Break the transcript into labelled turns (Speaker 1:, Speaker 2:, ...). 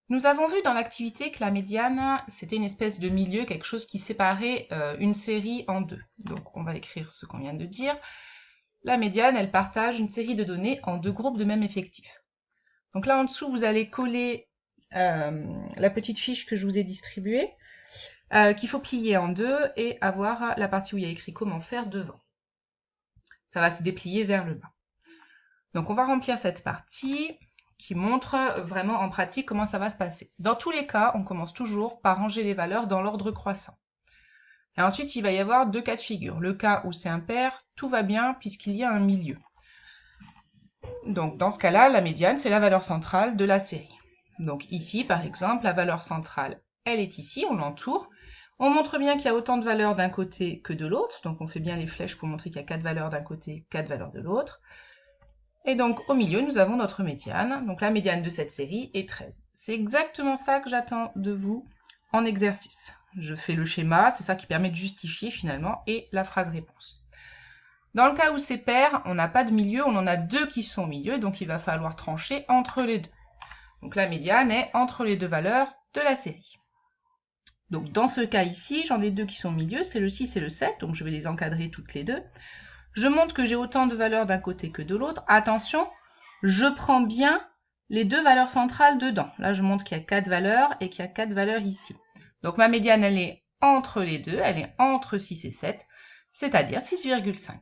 Speaker 1: Nous avons vu dans l'activité que la médiane, c'était une espèce de milieu, quelque chose qui séparait une série en deux. Donc on va écrire ce qu'on vient de dire. La médiane, elle partage une série de données en deux groupes de même effectif. Donc là en dessous, vous allez coller la petite fiche que je vous ai distribuée, qu'il faut plier en deux et avoir la partie où il y a écrit comment faire devant. Ça va se déplier vers le bas. Donc on va remplir cette partie qui montre vraiment en pratique comment ça va se passer. Dans tous les cas, on commence toujours par ranger les valeurs dans l'ordre croissant. Et ensuite, il va y avoir deux cas de figure. Le cas où c'est impair, tout va bien puisqu'il y a un milieu. Donc dans ce cas-là, la médiane, c'est la valeur centrale de la série. Donc ici, par exemple, la valeur centrale, elle est ici, on l'entoure. On montre bien qu'il y a autant de valeurs d'un côté que de l'autre. Donc on fait bien les flèches pour montrer qu'il y a 4 valeurs d'un côté, 4 valeurs de l'autre. Et donc, au milieu, nous avons notre médiane. Donc, la médiane de cette série est 13. C'est exactement ça que j'attends de vous en exercice. Je fais le schéma, c'est ça qui permet de justifier finalement, et la phrase réponse. Dans le cas où c'est pair, on n'a pas de milieu, on en a deux qui sont au milieu, donc il va falloir trancher entre les deux. Donc, la médiane est entre les deux valeurs de la série. Donc, dans ce cas ici, j'en ai deux qui sont au milieu, c'est le 6 et le 7, donc je vais les encadrer toutes les deux. Je montre que j'ai autant de valeurs d'un côté que de l'autre. Attention, je prends bien les deux valeurs centrales dedans. Là, je montre qu'il y a 4 valeurs et qu'il y a 4 valeurs ici. Donc ma médiane, elle est entre les deux, elle est entre 6 et 7, c'est-à-dire 6,5.